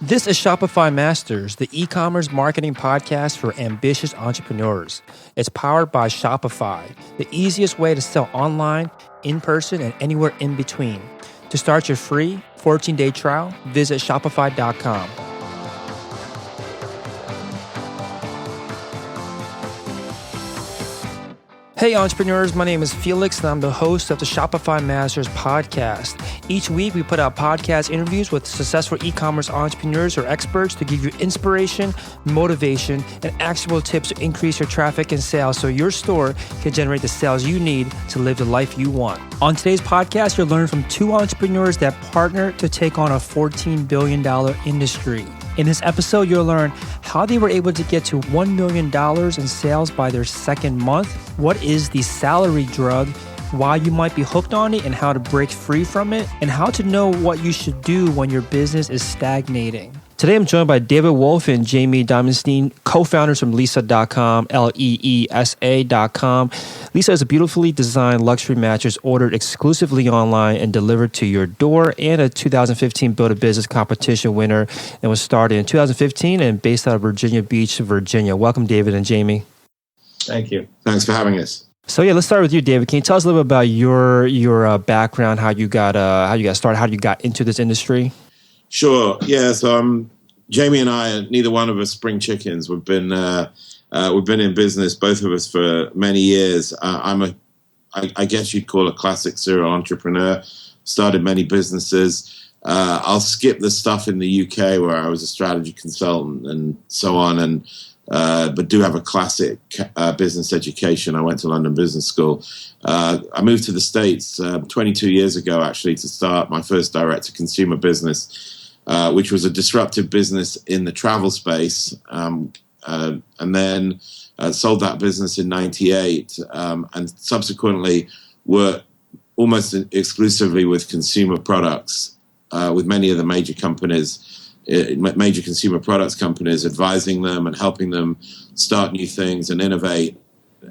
This is Shopify Masters, the e-commerce marketing podcast for ambitious entrepreneurs. It's powered by Shopify, the easiest way to sell online, in person, and anywhere in between. To start your free 14-day trial, visit shopify.com. Hey entrepreneurs, my name is Felix and I'm the host of the Shopify Masters podcast. Each week we put out podcast interviews with successful e-commerce entrepreneurs or experts to give you inspiration, motivation, and actionable tips to increase your traffic and sales so your store can generate the sales you need to live the life you want. On today's podcast, you'll learn from two entrepreneurs that partner to take on a $14 billion industry. In this episode, you'll learn how they were able to get to $1 million in sales by their second month, what is the salary drug, why you might be hooked on it and how to break free from it, and how to know what you should do when your business is stagnating. Today, I'm joined by David Wolf and Jamie Diamonstein, co-founders from Leesa.com, Leesa.com. Leesa is a beautifully designed luxury mattress ordered exclusively online and delivered to your door, and a 2015 Build a Business competition winner, and was started in 2015 and based out of Virginia Beach, Virginia. Welcome, David and Jamie. Thank you. Thanks for having us. So yeah, let's start with you, David. Can you tell us a little bit about your background, how you got started, how you got into this industry? Sure. Yeah. So Jamie and I, neither one of us spring chickens. We've been in business, both of us, for many years. I guess you'd call a classic serial entrepreneur. Started many businesses. I'll skip the stuff in the UK where I was a strategy consultant and so on, but do have a classic business education. I went to London Business School. I moved to the States 22 years ago, actually, to start my first direct-to-consumer business, which was a disruptive business in the travel space, and then sold that business in '98, and subsequently worked almost exclusively with consumer products, with many of the major consumer products companies, advising them and helping them start new things and innovate.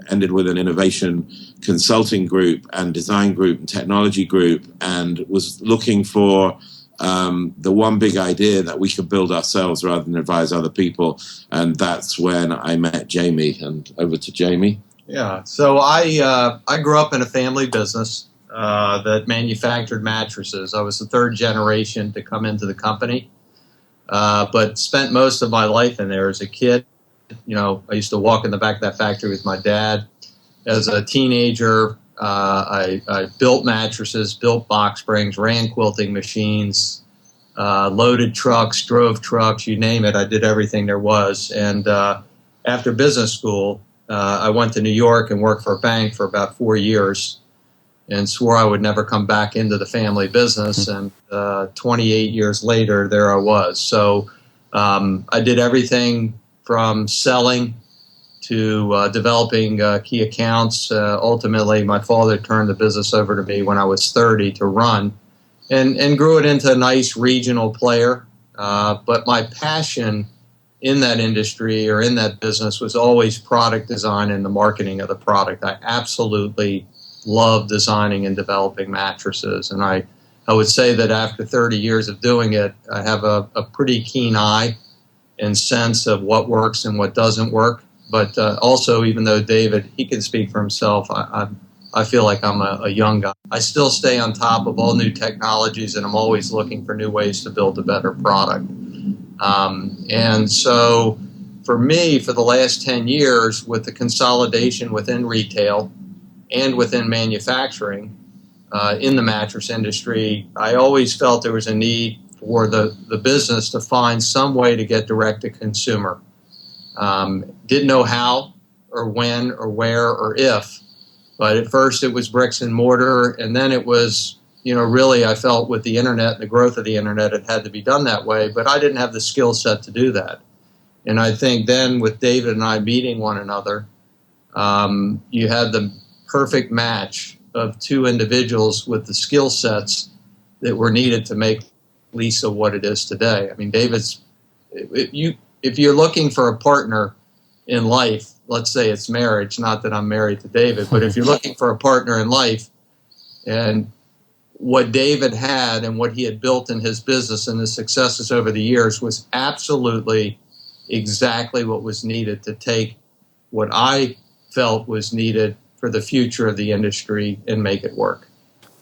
Ended with an innovation consulting group and design group and technology group, and was looking for the one big idea that we could build ourselves rather than advise other people. And that's when I met Jamie. And over to Jamie. Yeah. So I grew up in a family business that manufactured mattresses. I was the third generation to come into the company, but spent most of my life in there as a kid. You know, I used to walk in the back of that factory with my dad. As a teenager, I built mattresses, built box springs, ran quilting machines, loaded trucks, drove trucks, you name it. I did everything there was. And after business school, I went to New York and worked for a bank for about 4 years and swore I would never come back into the family business. And 28 years later, there I was. So I did everything from selling to developing key accounts. Ultimately, my father turned the business over to me when I was 30 to run and grew it into a nice regional player. But my passion in that industry or in that business was always product design and the marketing of the product. I absolutely love designing and developing mattresses. And I would say that after 30 years of doing it, I have a pretty keen eye and sense of what works and what doesn't work. But also, even though David, he can speak for himself, I feel like I'm a young guy. I still stay on top of all new technologies, and I'm always looking for new ways to build a better product. And so for me, for the last 10 years, with the consolidation within retail and within manufacturing in the mattress industry, I always felt there was a need for the business to find some way to get direct to consumer. Didn't know how or when or where or if, but at first it was bricks and mortar, and then it was, really I felt with the internet and the growth of the internet, it had to be done that way, but I didn't have the skill set to do that. And I think then with David and I meeting one another, you had the perfect match of two individuals with the skill sets that were needed to make Leesa what it is today. I mean, if you're looking for a partner in life, let's say it's marriage, not that I'm married to David, but if you're looking for a partner in life, and what David had and what he had built in his business and his successes over the years was absolutely exactly what was needed to take what I felt was needed for the future of the industry and make it work.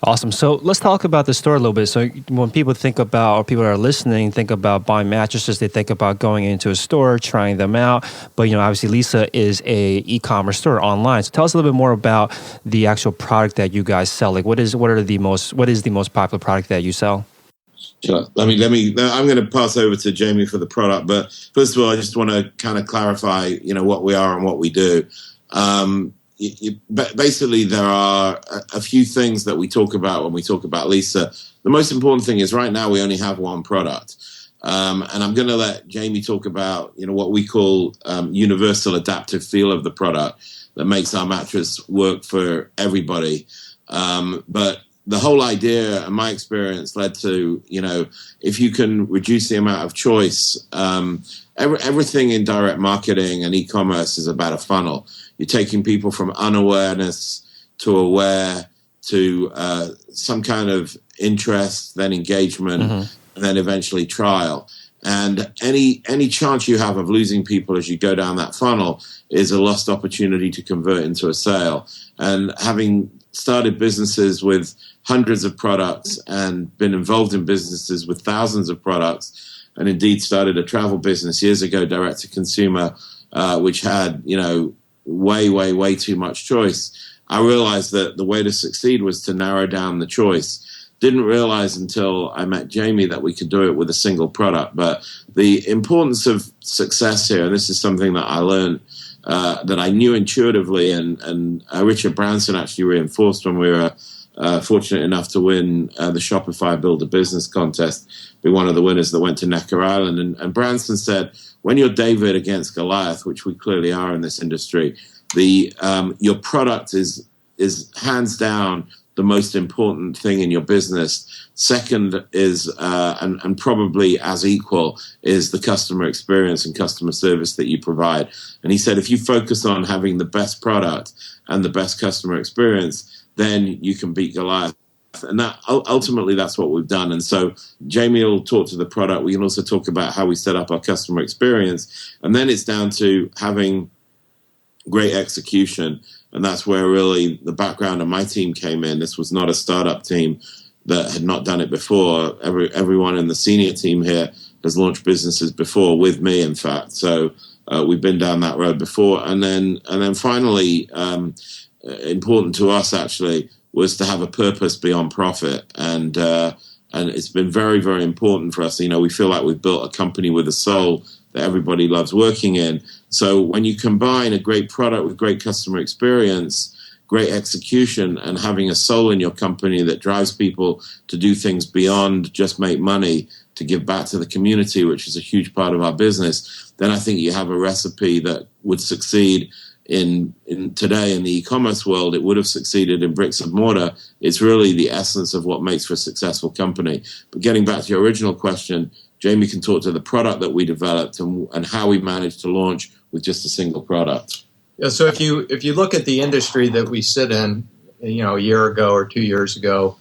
Awesome. So let's talk about the store a little bit. So when people think about, or people that are listening, think about buying mattresses, they think about going into a store, trying them out. But, obviously Lisa is a e-commerce store online. So tell us a little bit more about the actual product that you guys sell. Like what is the most popular product that you sell? Sure. I'm going to pass over to Jamie for the product. But first of all, I just want to kind of clarify, what we are and what we do. Basically, there are a few things that we talk about when we talk about Lisa. The most important thing is right now we only have one product. And I'm going to let Jamie talk about, what we call universal adaptive feel of the product that makes our mattress work for everybody. But the whole idea and my experience led to, if you can reduce the amount of choice, everything in direct marketing and e-commerce is about a funnel. You're taking people from unawareness to aware to some kind of interest, then engagement, and then eventually trial. And any chance you have of losing people as you go down that funnel is a lost opportunity to convert into a sale. And having started businesses with hundreds of products and been involved in businesses with thousands of products, and indeed started a travel business years ago, direct to consumer, which had, way too much choice. I realized that the way to succeed was to narrow down the choice. Didn't realize until I met Jamie that we could do it with a single product. But the importance of success here, and this is something that I learned, that I knew intuitively, and Richard Branson actually reinforced when we were fortunate enough to win the Shopify Build a Business contest, be one of the winners that went to Necker Island. And Branson said, when you're David against Goliath, which we clearly are in this industry, your product is hands down the most important thing in your business. Second is, and probably as equal, is the customer experience and customer service that you provide. And he said, if you focus on having the best product and the best customer experience, then you can beat Goliath. And that ultimately, that's what we've done. And so Jamie will talk to the product. We can also talk about how we set up our customer experience. And then it's down to having great execution. And that's where really the background of my team came in. This was not a startup team that had not done it before. Everyone in the senior team here has launched businesses before, with me, in fact. So we've been down that road before. And then finally, important to us actually was to have a purpose beyond profit. And it's been very, very important for us. We feel like we've built a company with a soul that everybody loves working in. So when you combine a great product with great customer experience, great execution, and having a soul in your company that drives people to do things beyond just make money, to give back to the community, which is a huge part of our business, then I think you have a recipe that would succeed in today in the e-commerce world. It would have succeeded in bricks and mortar. It's really the essence of what makes for a successful company. But getting back to your original question, Jamie can talk to the product that we developed and how we managed to launch with just a single product. Yeah, so if you look at the industry that we sit in, a year ago or 2 years ago,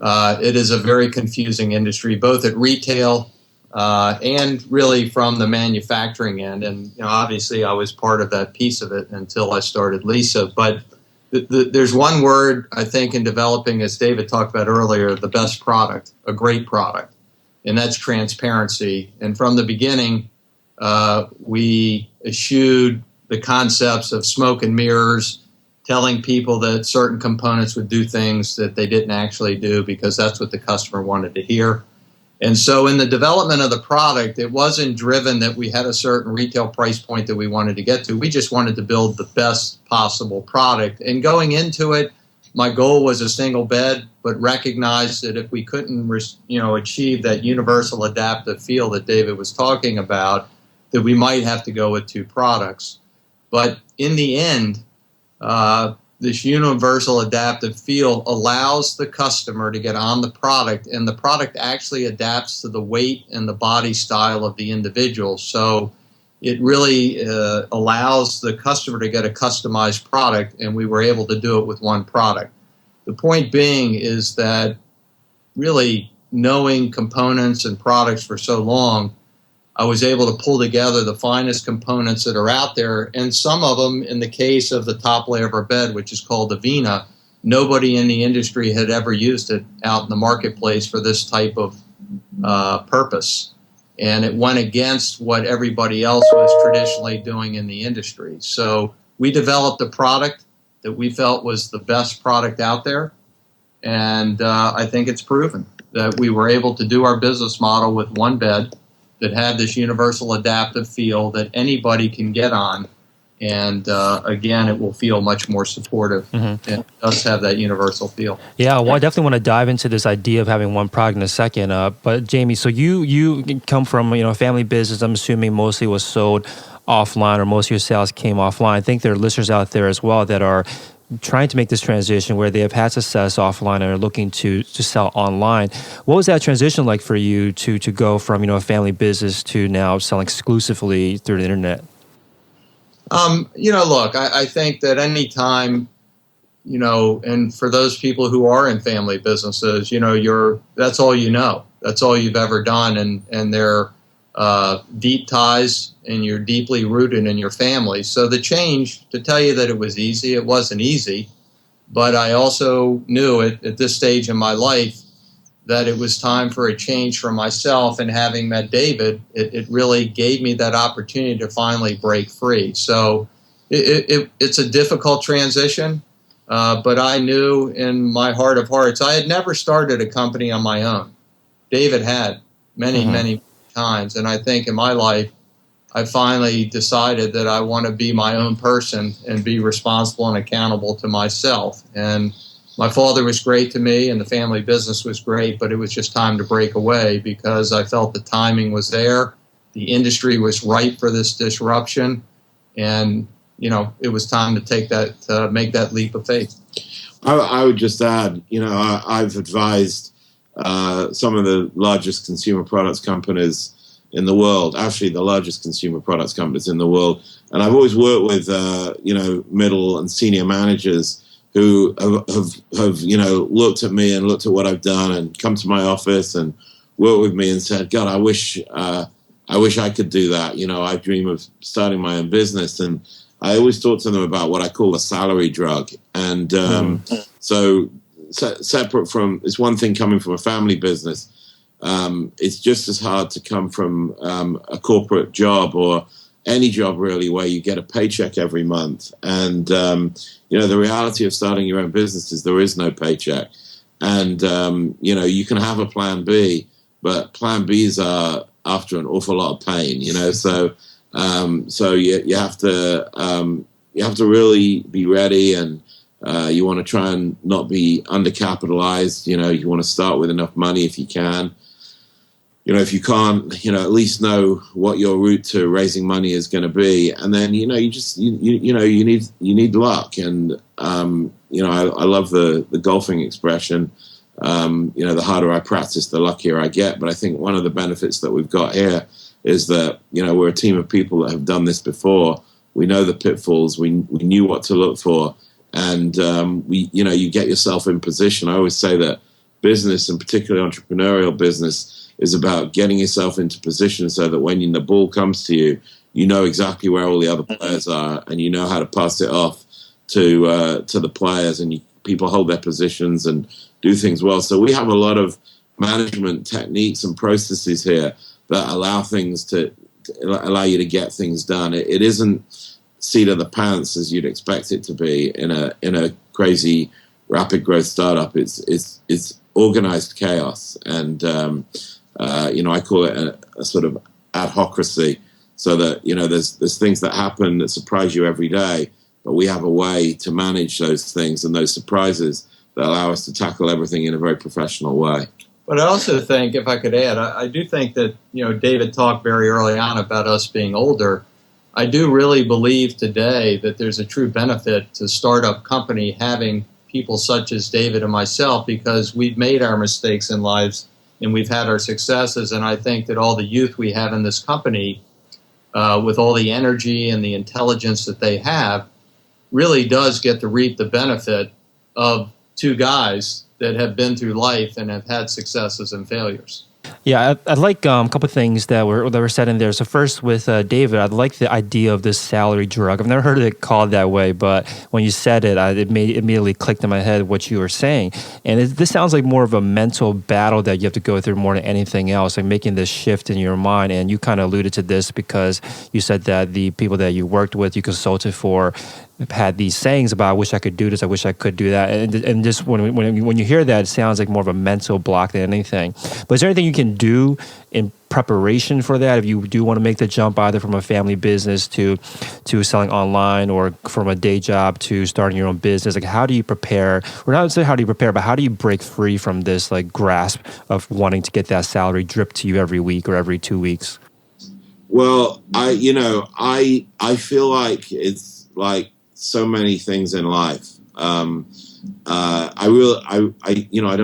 it is a very confusing industry, both at retail and really from the manufacturing end. And obviously, I was part of that piece of it until I started Lisa. But there's one word, I think, in developing, as David talked about earlier, the best product, a great product, and that's transparency. And from the beginning, we eschewed the concepts of smoke and mirrors, telling people that certain components would do things that they didn't actually do because that's what the customer wanted to hear. And so in the development of the product, it wasn't driven that we had a certain retail price point that we wanted to get to. We just wanted to build the best possible product. And going into it, my goal was a single bed, but recognized that if we couldn't achieve that universal adaptive feel that David was talking about, that we might have to go with two products. But in the end, this universal adaptive feel allows the customer to get on the product, and the product actually adapts to the weight and the body style of the individual. So it really allows the customer to get a customized product, and we were able to do it with one product. The point being is that really knowing components and products for so long, I was able to pull together the finest components that are out there. And some of them, in the case of the top layer of our bed, which is called the Vina, nobody in the industry had ever used it out in the marketplace for this type of purpose. And it went against what everybody else was traditionally doing in the industry. So we developed a product that we felt was the best product out there. And I think it's proven that we were able to do our business model with one bed that had this universal adaptive feel that anybody can get on. And again, it will feel much more supportive. Mm-hmm. And it does have that universal feel. Yeah, well, I definitely want to dive into this idea of having one product in a second. But Jamie, so you come from a family business. I'm assuming mostly was sold offline, or most of your sales came offline. I think there are listeners out there as well that are trying to make this transition where they have had success offline and are looking to sell online. What was that transition like for you to go from a family business to now selling exclusively through the internet? Look, I think that any time, and for those people who are in family businesses, that's all that's all you've ever done, and they're deep ties, and you're deeply rooted in your family. So the change, to tell you that it was easy, it wasn't easy, but I also knew at this stage in my life that it was time for a change for myself, and having met David, it really gave me that opportunity to finally break free. So it's a difficult transition, but I knew in my heart of hearts, I had never started a company on my own. David had many times, and I think in my life, I finally decided that I want to be my own person and be responsible and accountable to myself. And my father was great to me, and the family business was great, but it was just time to break away because I felt the timing was there. The industry was ripe for this disruption, and it was time to make that leap of faith. I would just add, I've advised some of the largest consumer products companies in the world, actually the largest consumer products companies in the world, and I've always worked with middle and senior managers who have looked at me and looked at what I've done and come to my office and worked with me and said, God, I wish I could do that. I dream of starting my own business. And I always talk to them about what I call a salary drug. And so separate from, it's one thing coming from a family business. It's just as hard to come from a corporate job or any job really where you get a paycheck every month. And, the reality of starting your own business is there is no paycheck. And, you can have a plan B, but plan Bs are after an awful lot of pain, so you have to really be ready, and you want to try and not be undercapitalized. You want to start with enough money if you can. If you can't, at least know what your route to raising money is going to be, and then you need luck. And I love the golfing expression. The harder I practice, the luckier I get. But I think one of the benefits that we've got here is that we're a team of people that have done this before. We know the pitfalls. We knew what to look for, and you get yourself in position. I always say that business, and particularly entrepreneurial business, is about getting yourself into position so that when the ball comes to you, you know exactly where all the other players are, and you know how to pass it off to the players, and people hold their positions and do things well. So we have a lot of management techniques and processes here that allow you to get things done. It isn't seat of the pants as you'd expect it to be in a crazy rapid growth startup. It's organized chaos, and I call it a sort of adhocracy, so that there's things that happen that surprise you every day, but we have a way to manage those things and those surprises that allow us to tackle everything in a very professional way. But I also think, if I could add, I do think that David talked very early on about us being older. I do really believe today that there's a true benefit to startup company having people such as David and myself, because we've made our mistakes in lives and we've had our successes. And I think that all the youth we have in this company, with all the energy and the intelligence that they have, really does get to reap the benefit of two guys that have been through life and have had successes and failures. Yeah, I'd like a couple of things that were said in there. So first, with David, I'd like the idea of this salary drug. I've never heard it called that way, but when you said it, it immediately clicked in my head what you were saying. And this sounds like more of a mental battle that you have to go through more than anything else, like making this shift in your mind. And you kind of alluded to this because you said that the people that you worked with, you consulted for, had these sayings about, I wish I could do this, I wish I could do that. And just when you hear that, it sounds like more of a mental block than anything. But is there anything you can do in preparation for that if you do want to make the jump either from a family business to selling online, or from a day job to starting your own business? Like, how do you prepare, or not say how do you prepare, but how do you break free from this like grasp of wanting to get that salary dripped to you every week or every 2 weeks? Well, I feel like it's like so many things in life. I don't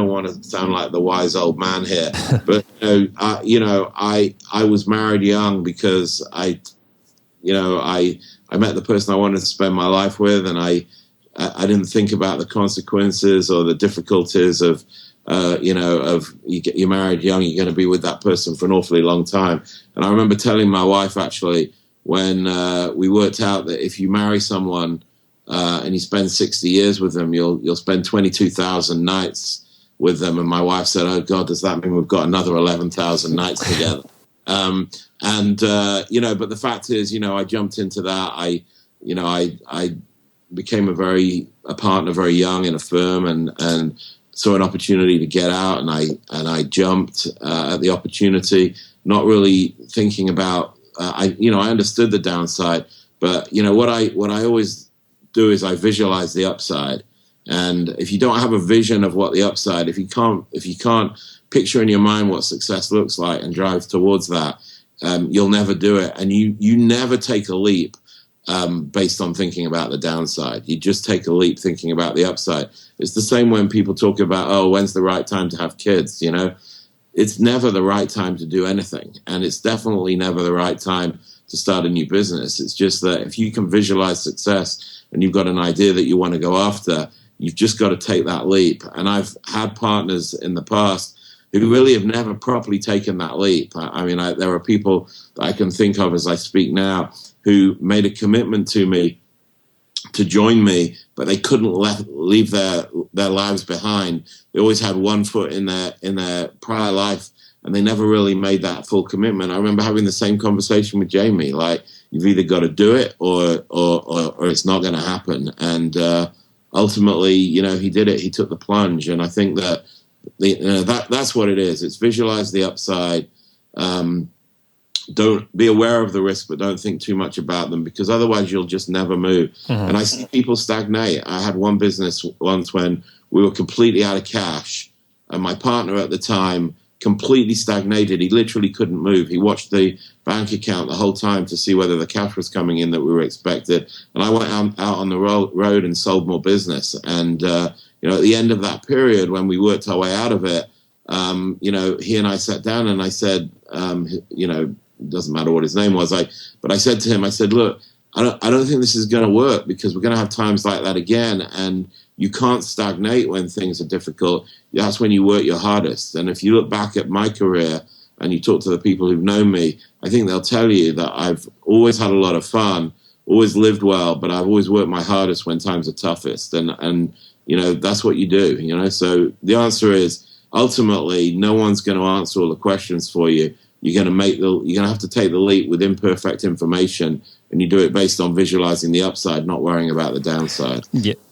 want to sound like the wise old man here, but I was married young because I met the person I wanted to spend my life with, and I didn't think about the consequences or the difficulties of you're married young, you're going to be with that person for an awfully long time. And I remember telling my wife, actually, when we worked out that if you marry someone and you spend 60 years with them, you'll spend 22,000 nights with them. And my wife said, "Oh God, does that mean we've got another 11,000 nights together?" But the fact is, I jumped into that. I became a partner very young in a firm, and saw an opportunity to get out, and I jumped at the opportunity, not really thinking about. I understood the downside, but what I always do is I visualize the upside. And if you don't have a vision of what the upside, if you can't picture in your mind what success looks like and drive towards that, you'll never do it. And you never take a leap based on thinking about the downside. You just take a leap thinking about the upside. It's the same when people talk about, oh, when's the right time to have kids? It's never the right time to do anything. And it's definitely never the right time to start a new business. It's just that if you can visualize success and you've got an idea that you want to go after, you've just got to take that leap. And I've had partners in the past who really have never properly taken that leap. There are people that I can think of as I speak now who made a commitment to me to join me, but they couldn't leave their lives behind. They always had one foot in their prior life, and they never really made that full commitment. I remember having the same conversation with Jamie, like, you've either got to do it or it's not going to happen. And ultimately, he did it. He took the plunge. And I think that that's what it is. It's visualize the upside. Don't be aware of the risk, but don't think too much about them, because otherwise you'll just never move. Mm-hmm. And I see people stagnate. I had one business once when we were completely out of cash, and my partner at the time completely stagnated. He literally couldn't move. He watched the bank account the whole time to see whether the cash was coming in that we were expected. And I went out on the road and sold more business. And at the end of that period, when we worked our way out of it, he and I sat down, and I said, it doesn't matter what his name was. But I said to him, I said, look, I don't think this is going to work, because we're going to have times like that again. And you can't stagnate when things are difficult. That's when you work your hardest. And if you look back at my career and you talk to the people who've known me, I think they'll tell you that I've always had a lot of fun, always lived well, but I've always worked my hardest when times are toughest. And that's what you do, So the answer is, ultimately, no one's going to answer all the questions for you. You're going to have to take the leap with imperfect information, and you do it based on visualizing the upside, not worrying about the downside.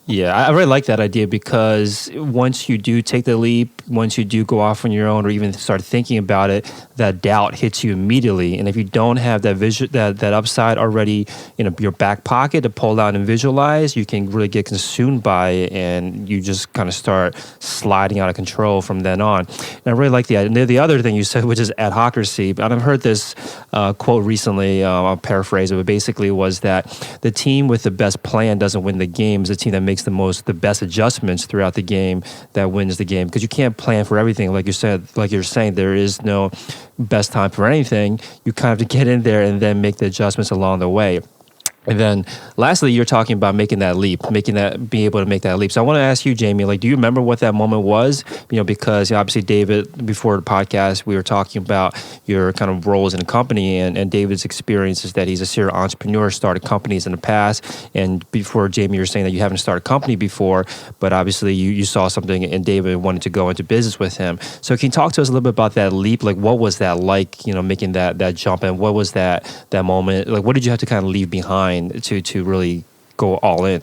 Yeah, I really like that idea, because once you do take the leap, once you do go off on your own, or even start thinking about it, that doubt hits you immediately. And if you don't have that upside already in your back pocket to pull out and visualize, you can really get consumed by it, and you just kind of start sliding out of control from then on. And I really like the idea. The other thing you said, which is adhocracy, and I've heard this quote recently, I'll paraphrase it, but basically was that the team with the best plan doesn't win the game. It's the team that makes the best adjustments throughout the game that wins the game, because you can't plan for everything. Like you're saying, there is no best time for anything. You kind of have to get in there and then make the adjustments along the way. And then lastly, you're talking about being able to make that leap. So I want to ask you, Jamie, like, do you remember what that moment was? Because obviously David, before the podcast, we were talking about your kind of roles in the company, and David's experience is that he's a serial entrepreneur, started companies in the past. And before, Jamie, you were saying that you haven't started a company before, but obviously you saw something in David and wanted to go into business with him. So can you talk to us a little bit about that leap? Like, what was that like, making that jump, and what was that moment? Like, what did you have to kind of leave behind to really go all in?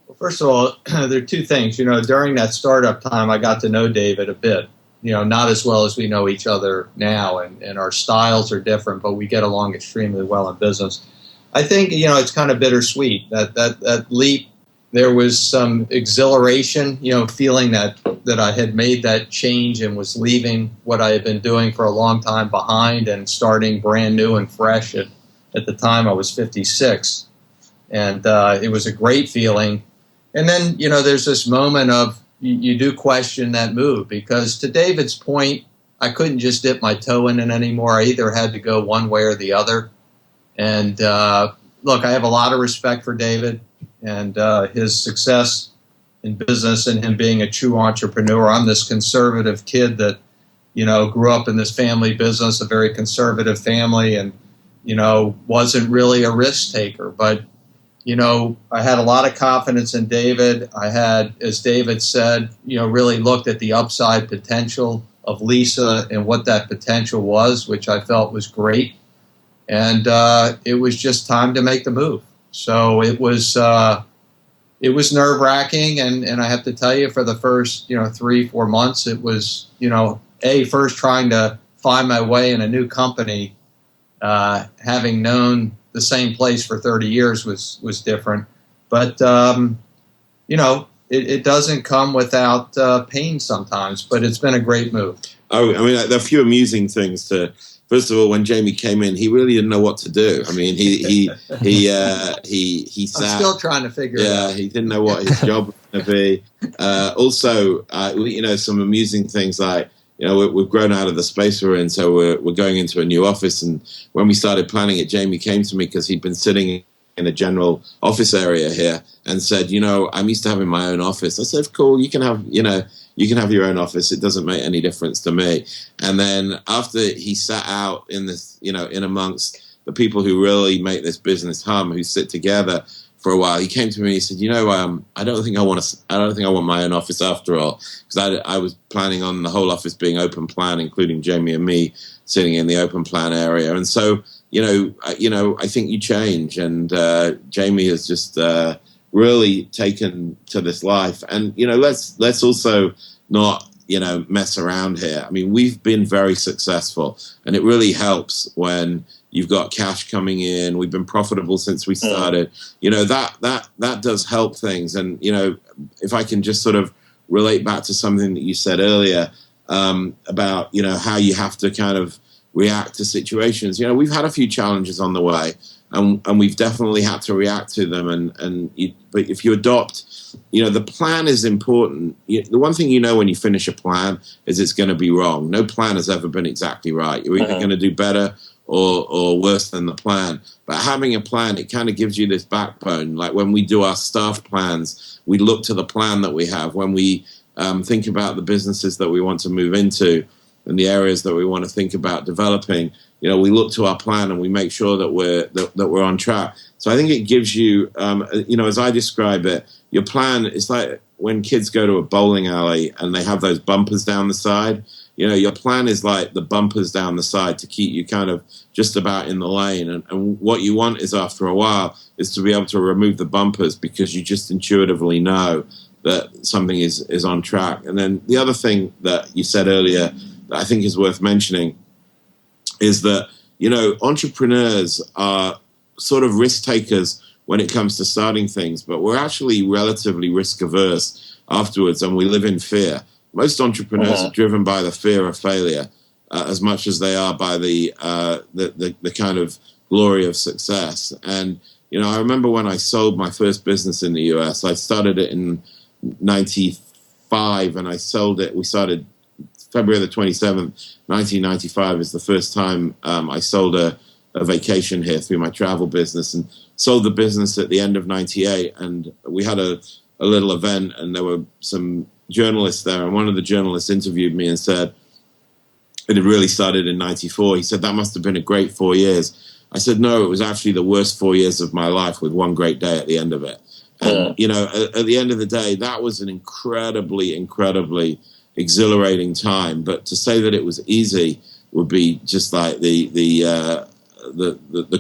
Well, first of all, there are two things. During that startup time, I got to know David a bit. Not as well as we know each other now, and our styles are different, but we get along extremely well in business. I think it's kind of bittersweet that leap. There was some exhilaration, feeling that I had made that change and was leaving what I had been doing for a long time behind and starting brand new and fresh. At the time, I was 56, and it was a great feeling. And then, there's this moment of you do question that move, because to David's point, I couldn't just dip my toe in it anymore. I either had to go one way or the other. And look, I have a lot of respect for David and his success in business and him being a true entrepreneur. I'm this conservative kid that, grew up in this family business, a very conservative family, and wasn't really a risk taker. But, I had a lot of confidence in David. I had, as David said, really looked at the upside potential of Lisa and what that potential was, which I felt was great. And it was just time to make the move. So it was nerve-wracking. And I have to tell you, for the first, 3-4 months, it was, first trying to find my way in a new company. Having known the same place for 30 years was different. But, it doesn't come without pain sometimes, but it's been a great move. Oh, I mean, there are a few amusing things to. First of all, when Jamie came in, he really didn't know what to do. I mean, he sat. I'm still trying to figure it out. Yeah, he didn't know what his job was going to be. Also, some amusing things like, we've grown out of the space we're in, so we're going into a new office. And when we started planning it, Jamie came to me because he'd been sitting in a general office area here and said, I'm used to having my own office. I said, cool, you can have your own office. It doesn't make any difference to me. And then after he sat out in this, in amongst the people who really make this business hum, who sit together for a while, he came to me and he said, I don't think I want my own office after all, because I was planning on the whole office being open plan, including Jamie and me sitting in the open plan area. And so, I think you change, and Jamie has just really taken to this life. And let's also not mess around here. I mean, we've been very successul, and it really helps when you've got cash coming in. We've been profitable since we started. That does help things. And if I can just sort of relate back to something that you said earlier about how you have to kind of react to situations. We've had a few challenges on the way, and we've definitely had to react to them. But if you adopt, the plan is important. The one thing when you finish a plan is it's going to be wrong. No plan has ever been exactly right. You're either going to do better or worse than the plan. But having a plan, it kind of gives you this backbone. Like when we do our staff plans, we look to the plan that we have. When we think about the businesses that we want to move into and the areas that we want to think about developing, we look to our plan and we make sure that we're on track. So I think it gives you, as I describe it, your plan is like when kids go to a bowling alley and they have those bumpers down the side. Your plan is like the bumpers down the side to keep you kind of just about in the lane. And what you want is, after a while, is to be able to remove the bumpers, because you just intuitively know that something is on track. And then the other thing that you said earlier that I think is worth mentioning is that, entrepreneurs are sort of risk takers when it comes to starting things, but we're actually relatively risk averse afterwards, and we live in fear. Most entrepreneurs are driven by the fear of failure as much as they are by the kind of glory of success. And, I remember when I sold my first business in the US, I started it in 95 and I sold it. We started February the 27th, 1995 is the first time I sold a a vacation here through my travel business, and sold the business at the end of '98. And we had a little event, and there were some journalists there, and one of the journalists interviewed me and said, it had really started in '94. He said, that must have been a great 4 years. I said, no, it was actually the worst 4 years of my life, with one great day at the end of it. And, you know, at the end of the day, that was an incredibly exhilarating time. But to say that it was easy would be just like the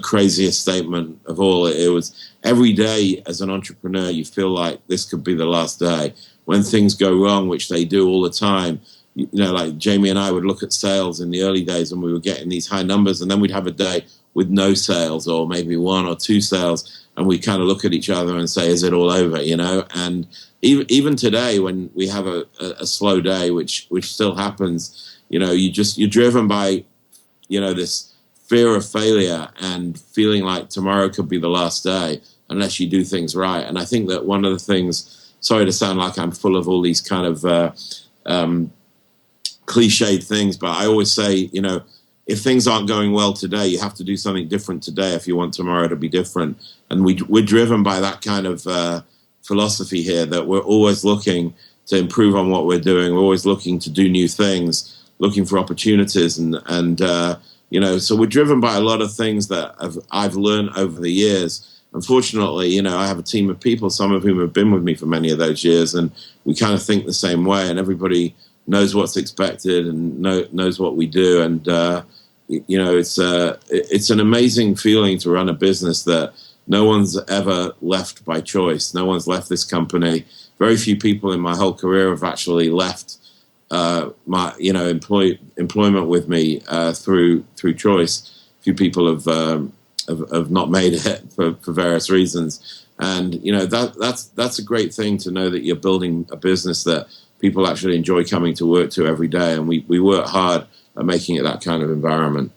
craziest statement of all. It was every day as an entrepreneur, you feel like this could be the last day. When things go wrong, which they do all the time, you know, like Jamie and I would look at sales in the early days and we were getting these high numbers, and then we'd have a day with no sales or maybe 1 or 2 sales, and we kind of look at each other and say, is it all over, you know? And even today, when we have a slow day, which still happens, you know, you're driven by, you know, this fear of failure and feeling like tomorrow could be the last day unless you do things right. And I think that one of the things, sorry to sound like I'm full of all these kind of cliched things, but I always say, you know, if things aren't going well today, you have to do something different today if you want tomorrow to be different. And we're driven by that kind of philosophy here, that we're always looking to improve on what we're doing. We're always looking to do new things, looking for opportunities. And you know, so we're driven by a lot of things that I've learned over the years. Unfortunately, you know, I have a team of people, some of whom have been with me for many of those years, and we kind of think the same way, and everybody knows what's expected and knows what we do. And you know, it's an amazing feeling to run a business that no one's ever left by choice. No one's left this company. Very few people in my whole career have actually left my, you know, employment with me through choice. Few people have not made it for various reasons. And you know, that's a great thing to know, that you're building a business that people actually enjoy coming to work to every day. And we work hard at making it that kind of environment.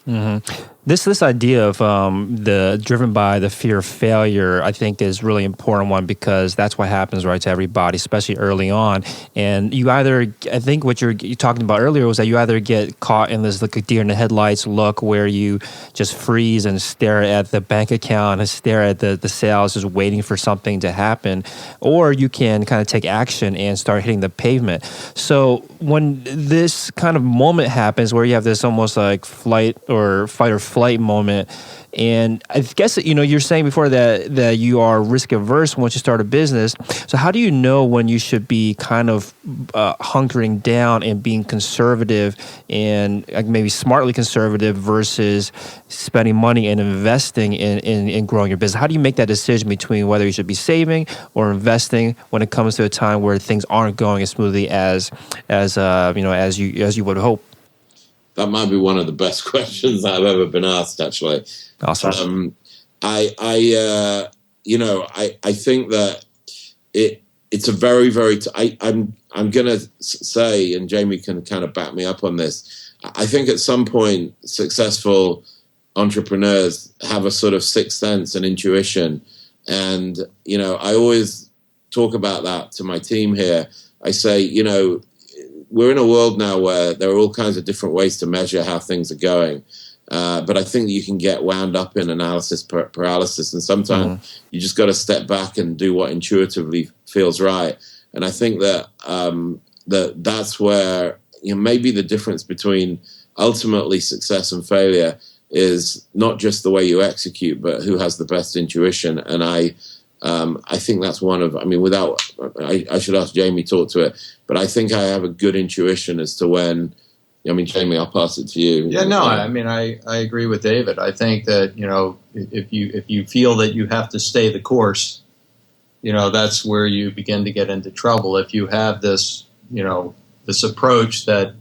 Mm-hmm. This idea of the driven by the fear of failure, I think, is really important one, because that's what happens, right, to everybody, especially early on. And you either, I think what you're talking about earlier was that you either get caught in this like a deer in the headlights look, where you just freeze and stare at the bank account and stare at the sales, just waiting for something to happen, or you can kind of take action and start hitting the pavement. So when this kind of moment happens, where you have this almost like fight or flight moment, and I guess, you know, you're saying before that you are risk averse once you start a business. So how do you know when you should be kind of hunkering down and being conservative, and maybe smartly conservative, versus spending money and investing in growing your business? How do you make that decision between whether you should be saving or investing when it comes to a time where things aren't going as smoothly as you know, as you would hope? That might be one of the best questions I've ever been asked, actually. Awesome. I think that it's a very, very. I'm going to say, and Jamie can kind of back me up on this. I think at some point, successful entrepreneurs have a sort of sixth sense and intuition, and you know, I always talk about that to my team here. I say, you know, we're in a world now where there are all kinds of different ways to measure how things are going. But I think you can get wound up in analysis paralysis. And sometimes you just got to step back and do what intuitively feels right. And I think that that's where, you know, maybe the difference between ultimately success and failure is not just the way you execute, but who has the best intuition. And I think that's one of, I mean, I should ask Jamie, talk to it, but I think I have a good intuition as to when, I mean, Jamie, I'll pass it to you. Yeah, no, I mean, I agree with David. I think that, you know, if you feel that you have to stay the course, you know, that's where you begin to get into trouble. If you have this, you know, this approach that,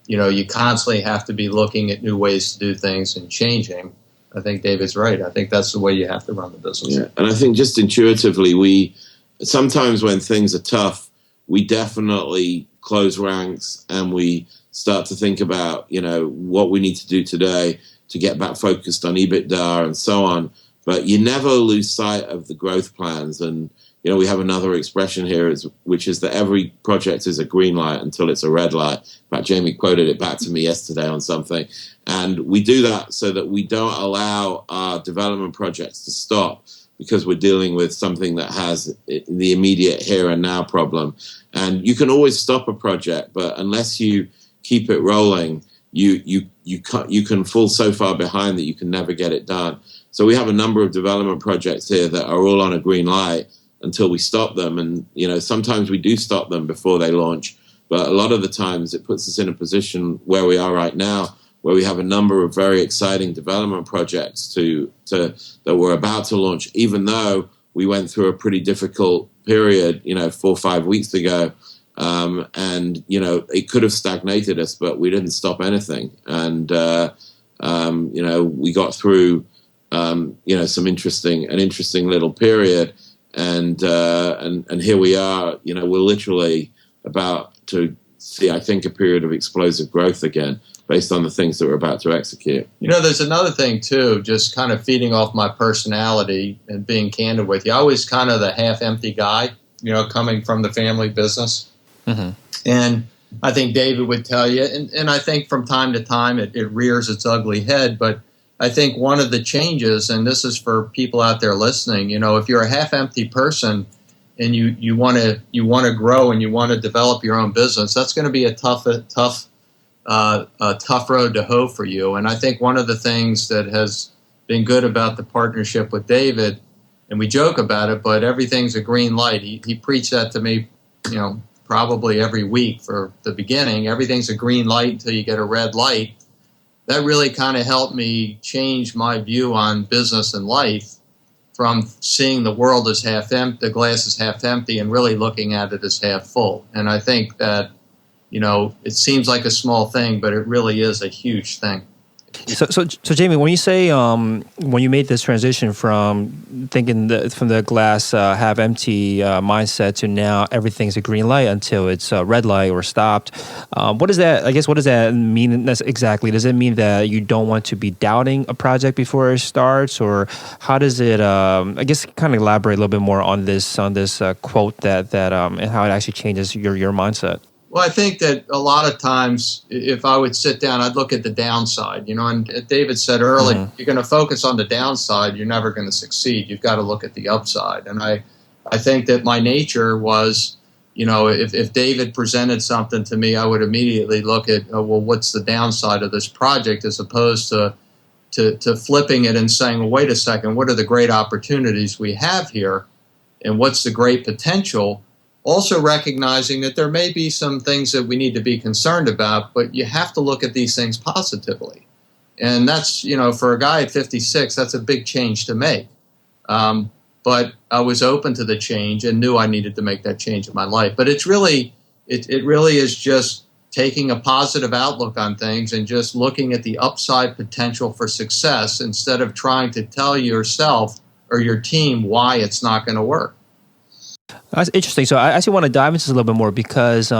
you know, you constantly have to be looking at new ways to do things and changing, I think David's right. I think that's the way you have to run the business. Yeah. And I think just intuitively, sometimes when things are tough, we definitely close ranks and we start to think about, you know, what we need to do today to get back focused on EBITDA and so on. But you never lose sight of the growth plans. And, we have another expression here, which is that every project is a green light until it's a red light. In fact, Jamie quoted it back to me yesterday on something. And we do that so that we don't allow our development projects to stop because we're dealing with something that has the immediate here and now problem. And you can always stop a project, but unless you keep it rolling, you can fall so far behind that you can never get it done. So we have a number of development projects here that are all on a green light until we stop them. And, sometimes we do stop them before they launch. But a lot of the times it puts us in a position where we are right now, where we have a number of very exciting development projects that we're about to launch, even though we went through a pretty difficult period, 4 or 5 weeks ago. And, it could have stagnated us, but we didn't stop anything. And, we got through, an interesting little period. And here we are, we're literally about to see, I think, a period of explosive growth again based on the things that we're about to execute. There's another thing, too, just kind of feeding off my personality and being candid with you. I was kind of the half-empty guy, coming from the family business. Mm-hmm. And I think David would tell you, and I think from time to time it rears its ugly head, but I think one of the changes, and this is for people out there listening, if you're a half-empty person and you want to grow and you want to develop your own business, that's going to be a tough road to hoe for you. And I think one of the things that has been good about the partnership with David, and we joke about it, but everything's a green light. He preached that to me, probably every week for the beginning. Everything's a green light until you get a red light. That really kind of helped me change my view on business and life from seeing the world as half empty, the glass is half empty, and really looking at it as half full. And I think that, it seems like a small thing, but it really is a huge thing. So Jamie, when you say when you made this transition from thinking from the glass half empty mindset to now everything's a green light until it's a red light or stopped, what does that? I guess what does that mean exactly? Does it mean that you don't want to be doubting a project before it starts, or how does it? I guess kind of elaborate a little bit more on this quote that and how it actually changes your mindset. Well, I think that a lot of times, if I would sit down, I'd look at the downside, and David said earlier, mm-hmm. You're going to focus on the downside, you're never going to succeed. You've got to look at the upside. And I think that my nature was, if David presented something to me, I would immediately look at, what's the downside of this project, as opposed to flipping it and saying, well, wait a second, what are the great opportunities we have here? And what's the great potential? Also recognizing that there may be some things that we need to be concerned about, but you have to look at these things positively. And that's, for a guy at 56, that's a big change to make. But I was open to the change and knew I needed to make that change in my life. But it's really, it really is just taking a positive outlook on things and just looking at the upside potential for success instead of trying to tell yourself or your team why it's not going to work. That's interesting. So I actually want to dive into this a little bit more because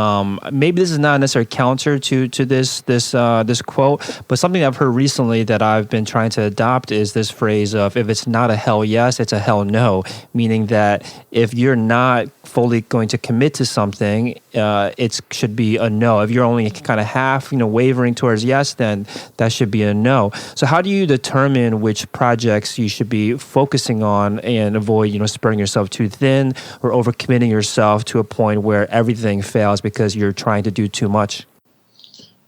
maybe this is not necessarily counter to this quote, but something I've heard recently that I've been trying to adopt is this phrase of, if it's not a hell yes, it's a hell no, meaning that if you're not fully going to commit to something, it should be a no. If you're only kind of half, wavering towards yes, then that should be a no. So how do you determine which projects you should be focusing on and avoid, spreading yourself too thin or overcommitting yourself to a point where everything fails because you're trying to do too much?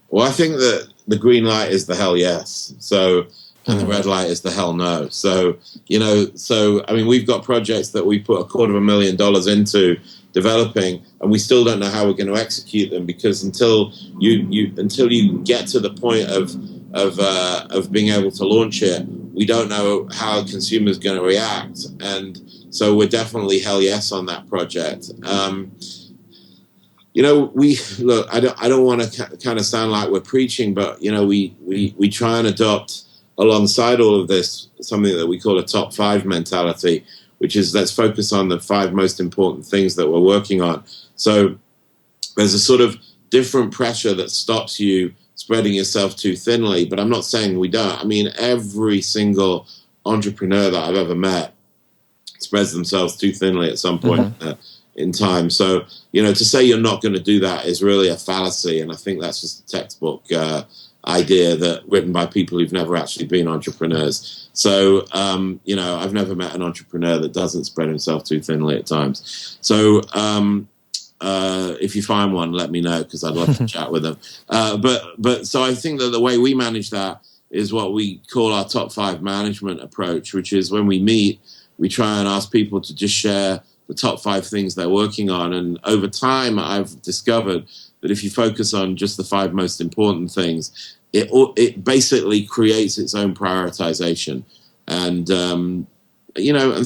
Well, I think that the green light is the hell yes. So, and the red light is the hell no. So, we've got projects that we put $250,000 into developing, and we still don't know how we're going to execute them, because until you get to the point of being able to launch it, we don't know how a consumer's going to react. And so we're definitely hell yes on that project. I don't want to kind of sound like we're preaching, but we try and adopt alongside all of this something that we call a top 5 mentality, which is let's focus on the 5 most important things that we're working on. So there's a sort of different pressure that stops you spreading yourself too thinly, but I'm not saying we don't. I mean, every single entrepreneur that I've ever met spreads themselves too thinly at some point in time. So, to say you're not going to do that is really a fallacy. And I think that's just a textbook idea that written by people who've never actually been entrepreneurs. So, I've never met an entrepreneur that doesn't spread himself too thinly at times. So, if you find one, let me know, because I'd love to chat with them. But so I think that the way we manage that is what we call our top 5 management approach, which is when we meet, we try and ask people to just share the top 5 things they're working on. And over time, I've discovered that if you focus on just the 5 most important things, it basically creates its own prioritization. And, and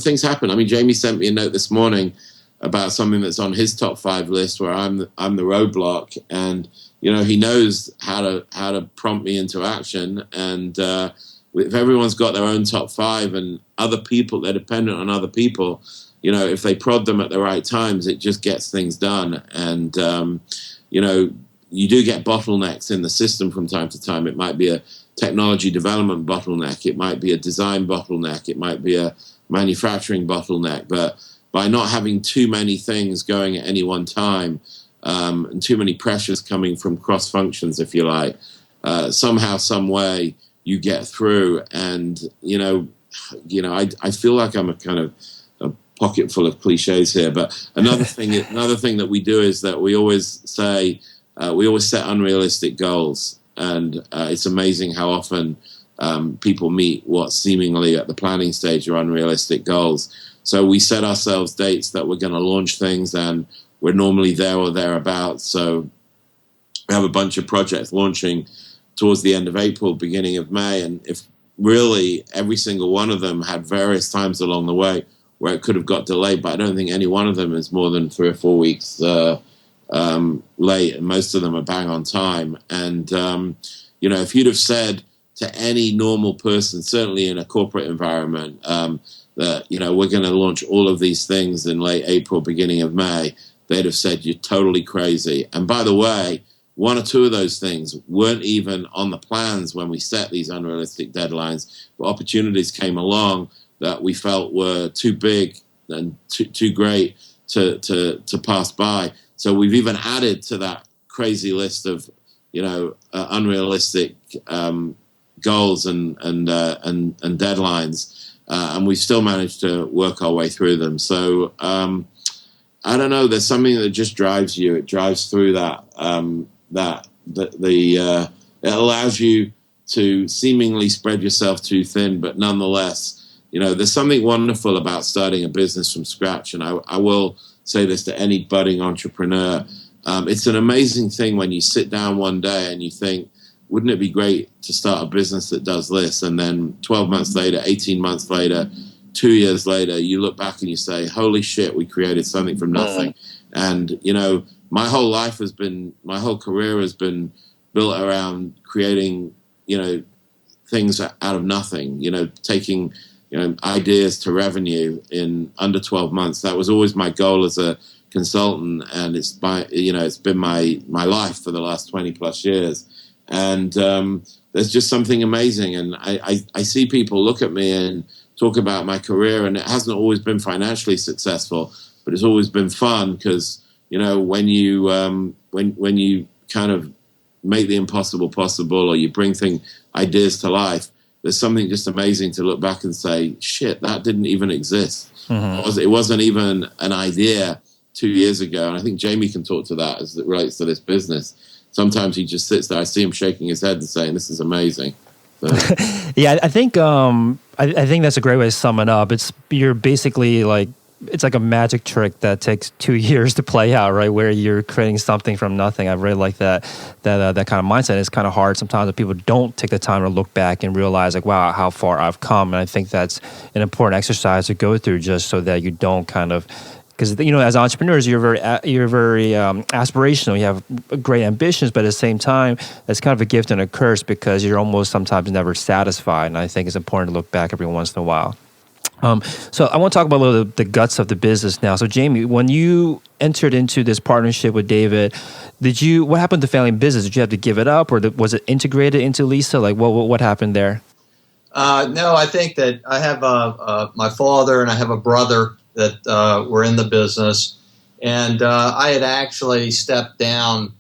things happen. I mean, Jamie sent me a note this morning about something that's on his top 5 list where I'm the roadblock, and he knows how to prompt me into action. And if everyone's got their own top 5 and other people, they're dependent on other people, if they prod them at the right times, it just gets things done. And you do get bottlenecks in the system from time to time. It might be a technology development bottleneck, it might be a design bottleneck, it might be a manufacturing bottleneck, but by not having too many things going at any one time, and too many pressures coming from cross functions, if you like, somehow, some way, you get through. And I feel like I'm a kind of a pocket full of cliches here. But another thing that we do is that we always say we always set unrealistic goals, and it's amazing how often people meet what seemingly at the planning stage are unrealistic goals. So we set ourselves dates that we're going to launch things, and we're normally there or thereabouts. So we have a bunch of projects launching towards the end of April, beginning of May. And if really every single one of them had various times along the way where it could have got delayed, but I don't think any one of them is more than 3 or 4 weeks late, and most of them are bang on time. And, if you'd have said to any normal person, certainly in a corporate environment, that, we're going to launch all of these things in late April, beginning of May, they'd have said, you're totally crazy. And by the way, 1 or 2 of those things weren't even on the plans when we set these unrealistic deadlines, but opportunities came along that we felt were too big and too great to pass by. So we've even added to that crazy list of, unrealistic goals and deadlines. And we've still managed to work our way through them. So I don't know. There's something that just drives you. It drives through that. It allows you to seemingly spread yourself too thin, but nonetheless, there's something wonderful about starting a business from scratch. And I will say this to any budding entrepreneur: it's an amazing thing when you sit down one day and you think, wouldn't it be great to start a business that does this? And then 12 months later, 18 months later, 2 years later, you look back and you say, holy shit, we created something from nothing. And, my whole career has been built around creating, things out of nothing, taking, ideas to revenue in under 12 months. That was always my goal as a consultant. And it's been my life for the last 20 plus years. And there's just something amazing. And I see people look at me and talk about my career, and it hasn't always been financially successful, but it's always been fun because, when you kind of make the impossible possible, or you bring ideas to life, there's something just amazing to look back and say, shit, that didn't even exist. Mm-hmm. It wasn't even an idea 2 years ago. And I think Jamie can talk to that as it relates to this business. Sometimes he just sits there. I see him shaking his head and saying, "This is amazing." So. Yeah, I think that's a great way to sum it up. You're basically like, it's like a magic trick that takes 2 years to play out, right? Where you're creating something from nothing. I really like that kind of mindset. It's kind of hard sometimes that people don't take the time to look back and realize, like, wow, how far I've come. And I think that's an important exercise to go through, just so that you don't kind of. Because, as entrepreneurs, you're very aspirational. You have great ambitions, but at the same time, it's kind of a gift and a curse, because you're almost sometimes never satisfied. And I think it's important to look back every once in a while. So I want to talk about a little the guts of the business now. So Jamie, when you entered into this partnership with David, what happened to family business? Did you have to give it up, or was it integrated into Lisa? Like, what happened there? No, I think that I have my father and I have a brother that were in the business, and I had actually stepped down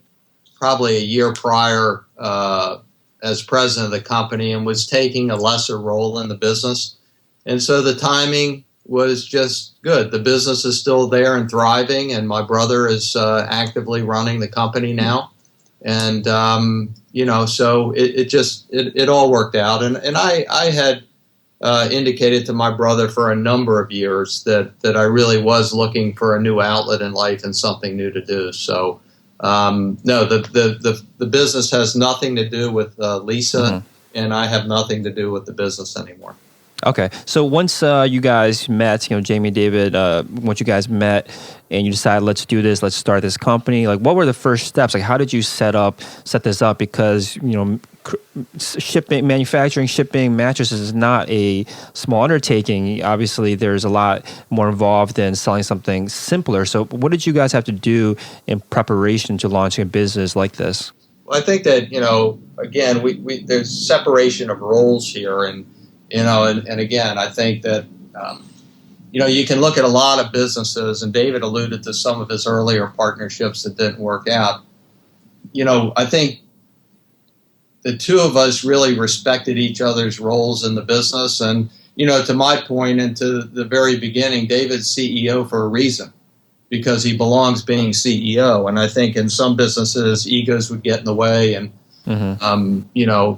probably a year prior as president of the company and was taking a lesser role in the business. And so the timing was just good. The business is still there and thriving, and my brother is actively running the company now. And, so it all worked out. And I had indicated to my brother for a number of years that I really was looking for a new outlet in life and something new to do. So, no, the business has nothing to do with Lisa, and I have nothing to do with the business anymore. Okay, so once you guys met, Jamie and David, once you guys met and you decided, let's do this, let's start this company, like what were the first steps? Like how did you set this up? Because, manufacturing, shipping mattresses is not a small undertaking. Obviously, there's a lot more involved than selling something simpler. So what did you guys have to do in preparation to launching a business like this? Well, I think that, again, we there's separation of roles here. And again, I think that, you can look at a lot of businesses, and David alluded to some of his earlier partnerships that didn't work out. I think the two of us really respected each other's roles in the business. And, to my point and to the very beginning, David's CEO for a reason, because he belongs being CEO. And I think in some businesses, egos would get in the way. And,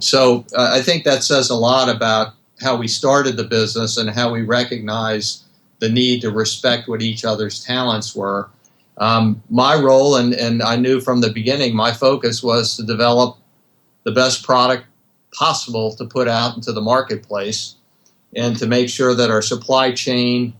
so I think that says a lot about how we started the business and how we recognized the need to respect what each other's talents were. My role, and I knew from the beginning, my focus was to develop the best product possible to put out into the marketplace and to make sure that our supply chain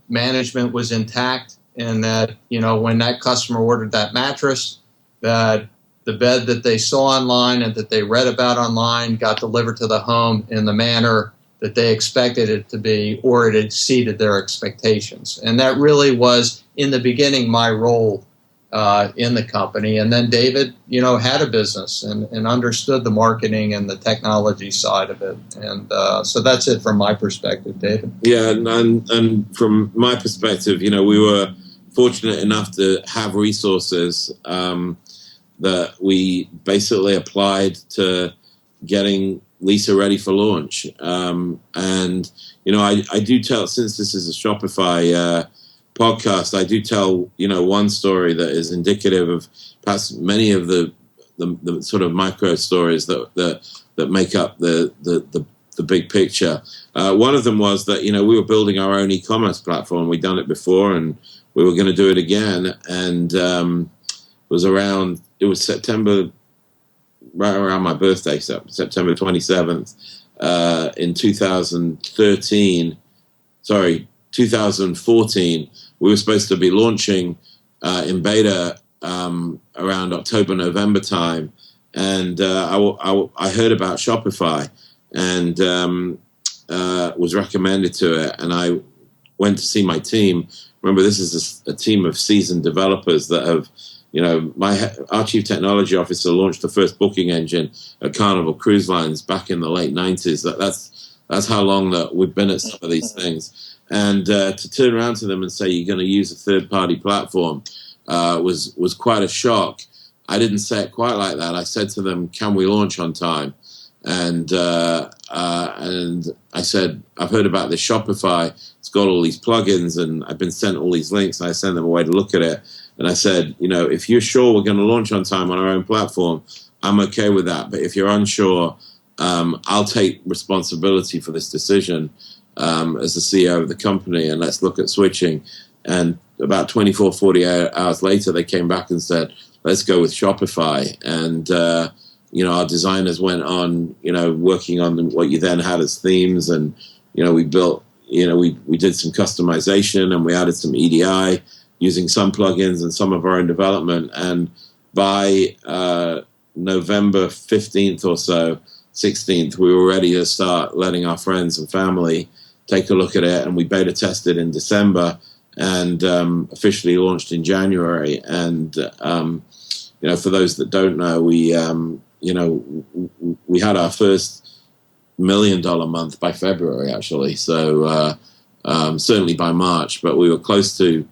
management was intact, and that, when that customer ordered that mattress, that the bed that they saw online and that they read about online got delivered to the home in the manner that they expected it to be, or it exceeded their expectations. And that really was, in the beginning, my role in the company. And then David, had a business and understood the marketing and the technology side of it. And so that's it from my perspective, David. Yeah, and from my perspective, we were fortunate enough to have resources that we basically applied to getting Lisa ready for launch. And, I do tell, since this is a Shopify podcast, I do tell, one story that is indicative of perhaps many of the sort of micro stories that make up the big picture. One of them was that, we were building our own e-commerce platform. We'd done it before and we were going to do it again. And it was September, right around my birthday, so September 27th, in 2014, we were supposed to be launching in beta around October, November time. And I heard about Shopify and was recommended to it. And I went to see my team. Remember, this is a team of seasoned developers that have, our chief technology officer launched the first booking engine at Carnival Cruise Lines back in the late 90s. That's how long that we've been at some of these things. And to turn around to them and say you're going to use a third-party platform was quite a shock. I didn't say it quite like that. I said to them, "Can we launch on time?" And I said, "I've heard about this Shopify. It's got all these plugins, and I've been sent all these links. And I sent them away to look at it." And I said, if you're sure we're going to launch on time on our own platform, I'm okay with that. But if you're unsure, I'll take responsibility for this decision as the CEO of the company, and let's look at switching. And about 24, 48 hours later, they came back and said, let's go with Shopify. And, our designers went on, working on what you then had as themes. And, we built, we did some customization and we added some EDI using some plugins and some of our own development. And by November 15th or so, 16th, we were ready to start letting our friends and family take a look at it. And we beta tested in December and officially launched in January. And, for those that don't know, we had our first $1 million month by February, actually. So certainly by March, but we were closer to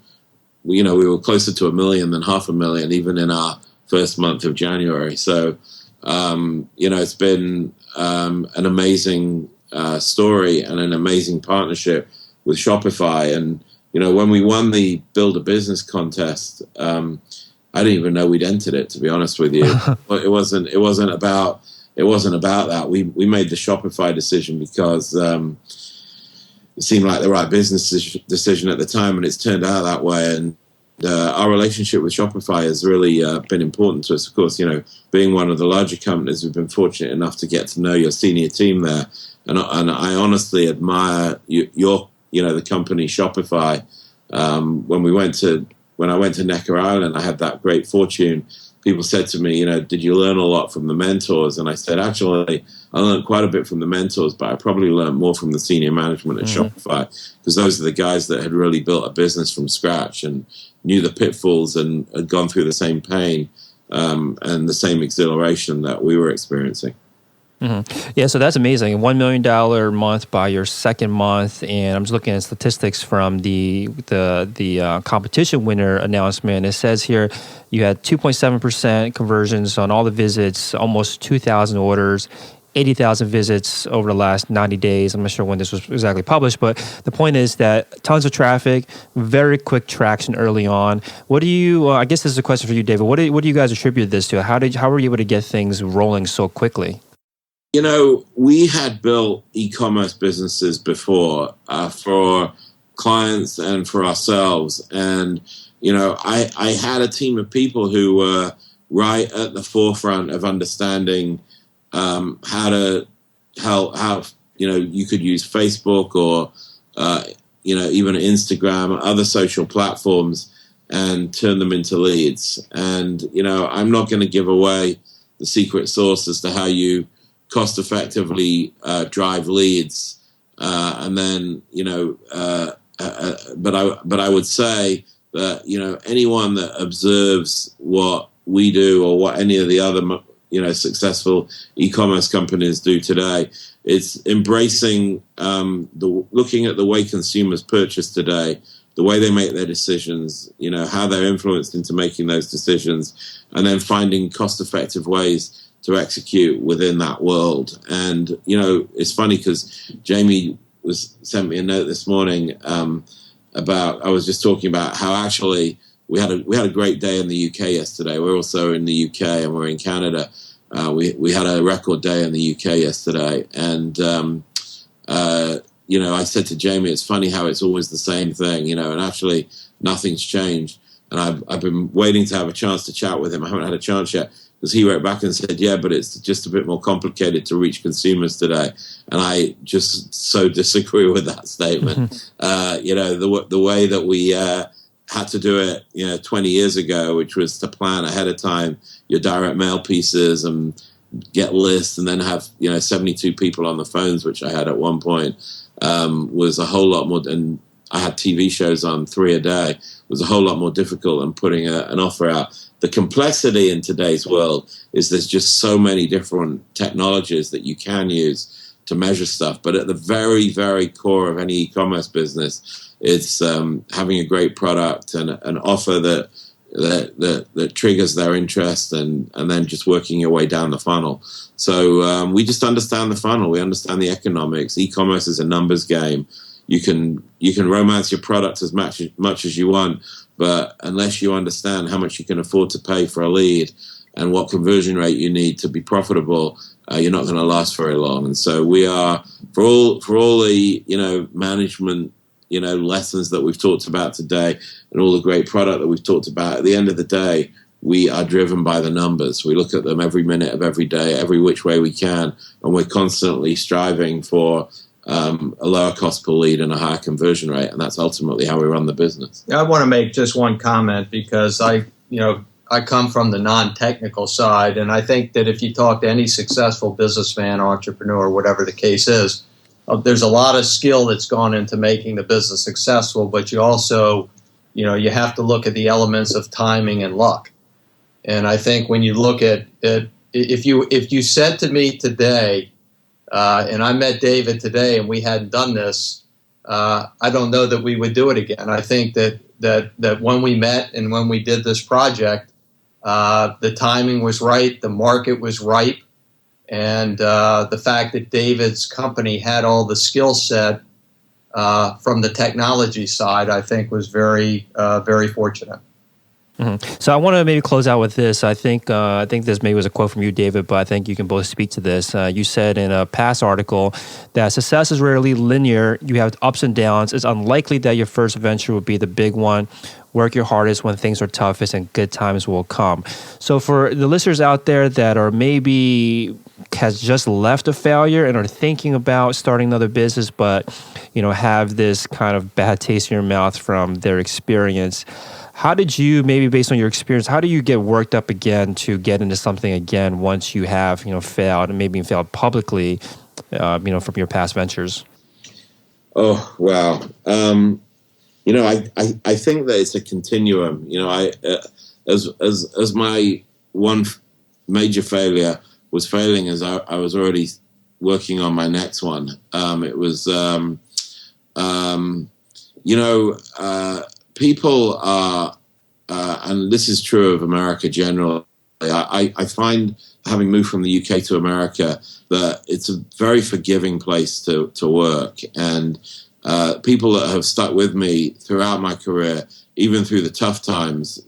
$1 million than $500,000 even in our first month of January. So it's been an amazing story and an amazing partnership with Shopify. And when we won the Build a Business contest, I didn't even know we'd entered it, to be honest with you. But it wasn't about that. We made the Shopify decision because it seemed like the right business decision at the time, and it's turned out that way. And our relationship with Shopify has really been important to us. Of course, being one of the larger companies, we've been fortunate enough to get to know your senior team there, and I honestly admire the company Shopify. When I went to Necker Island, I had that great fortune. People said to me, did you learn a lot from the mentors? And I said, actually, I learned quite a bit from the mentors, but I probably learned more from the senior management at Shopify, because those are the guys that had really built a business from scratch and knew the pitfalls and had gone through the same pain and the same exhilaration that we were experiencing. Mm-hmm. Yeah, so that's amazing. $1 million month by your second month, and I'm just looking at statistics from the competition winner announcement. It says here you had 2.7% conversions on all the visits, almost 2,000 orders, 80,000 visits over the last 90 days. I'm not sure when this was exactly published, but the point is that tons of traffic, very quick traction early on. What do you? I guess this is a question for you, David. What do you guys attribute this to? How were you able to get things rolling so quickly? We had built e-commerce businesses before for clients and for ourselves. And, I had a team of people who were right at the forefront of understanding how you could use Facebook or, even Instagram, other social platforms, and turn them into leads. And, I'm not going to give away the secret sauce as to how you cost effectively drive leads, and then but I would say that anyone that observes what we do or what any of the other successful e-commerce companies do today, it's embracing looking at the way consumers purchase today, the way they make their decisions, how they're influenced into making those decisions, and then finding cost-effective ways to execute within that world. And it's funny because Jamie sent me a note this morning about, I was just talking about how actually we had a great day in the UK yesterday. We're also in the UK and we're in Canada. We had a record day in the UK yesterday, and I said to Jamie, it's funny how it's always the same thing, and actually nothing's changed. And I've been waiting to have a chance to chat with him. I haven't had a chance yet, because he wrote back and said, yeah, but it's just a bit more complicated to reach consumers today. And I just so disagree with that statement. The way that we had to do it, 20 years ago, which was to plan ahead of time your direct mail pieces and get lists and then have, 72 people on the phones, which I had at one point, was a whole lot more. And I had TV shows on 3 a day, was a whole lot more difficult than putting an offer out. The complexity in today's world is there's just so many different technologies that you can use to measure stuff. But at the very, very core of any e-commerce business, it's having a great product and an offer that triggers their interest, and then just working your way down the funnel. So we just understand the funnel. We understand the economics. E-commerce is a numbers game. You can romance your product as much as you want, but unless you understand how much you can afford to pay for a lead and what conversion rate you need to be profitable, you're not going to last very long. And so we are, for all the management lessons that we've talked about today and all the great product that we've talked about, at the end of the day, we are driven by the numbers. We look at them every minute of every day, every which way we can, and we're constantly striving for a lower cost per lead and a higher conversion rate, and that's ultimately how we run the business. I want to make just one comment, because I come from the non-technical side, and I think that if you talk to any successful businessman, entrepreneur, whatever the case is, there's a lot of skill that's gone into making the business successful, but you also, you have to look at the elements of timing and luck. And I think when you look at it, if you said to me today, and I met David today and we hadn't done this, I don't know that we would do it again. I think that when we met and when we did this project, the timing was right, the market was ripe, and the fact that David's company had all the skill set from the technology side, I think was very, very fortunate. Mm-hmm. So I want to maybe close out with this. I think this maybe was a quote from you, David, but I think you can both speak to this. You said in a past article that success is rarely linear. You have ups and downs. It's unlikely that your first venture will be the big one. Work your hardest when things are toughest and good times will come. So for the listeners out there that are maybe has just left a failure and are thinking about starting another business, but have this kind of bad taste in your mouth from their experience, how did you, maybe based on your experience, how do you get worked up again to get into something again once you have, failed and maybe failed publicly, from your past ventures? Oh, wow. I think that it's a continuum. As my one major failure was failing as I was already working on my next one. It was, people are, and this is true of America generally, I find, having moved from the UK to America, that it's a very forgiving place to work. And people that have stuck with me throughout my career, even through the tough times,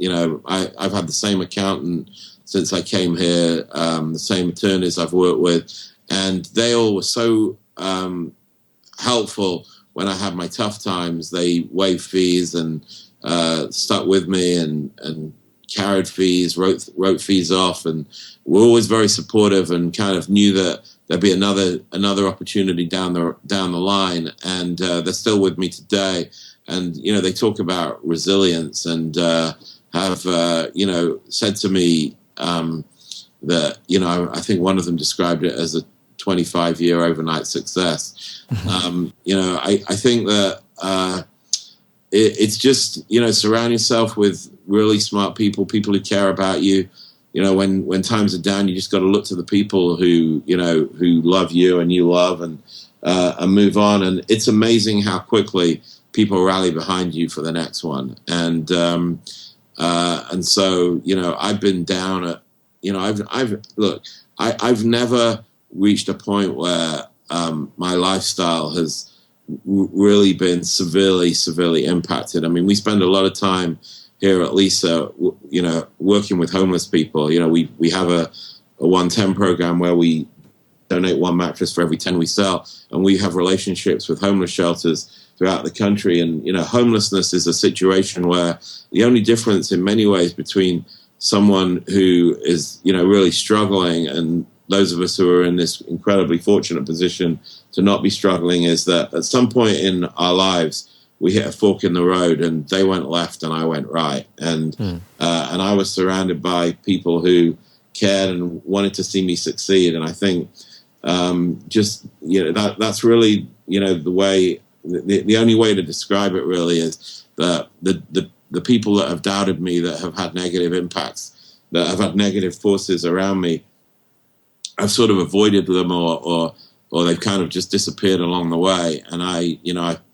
I've had the same accountant since I came here, the same attorneys I've worked with, and they all were so helpful when I had my tough times. They waived fees and stuck with me and carried fees, wrote fees off, and were always very supportive and kind of knew that there'd be another opportunity down the line, and they're still with me today. And they talk about resilience and have said to me that I think one of them described it as a 25-year overnight success. I think that it's just surround yourself with really smart people who care about you. When times are down, you just got to look to the people who love you and you love, and move on. And it's amazing how quickly people rally behind you for the next one. And so I've been down at I've never reached a point where my lifestyle has really been severely impacted. I mean, we spend a lot of time here at Lisa, working with homeless people. We have a 110 program where we donate one mattress for every 10 we sell, and we have relationships with homeless shelters throughout the country. And homelessness is a situation where the only difference in many ways between someone who is really struggling and those of us who are in this incredibly fortunate position to not be struggling is that at some point in our lives we hit a fork in the road, and they went left and I went right. And I was surrounded by people who cared and wanted to see me succeed. And I think that's really the way. The only way to describe it really is that the people that have doubted me, that have had negative impacts, that have had negative forces around me, I've sort of avoided them, or they've kind of just disappeared along the way. And I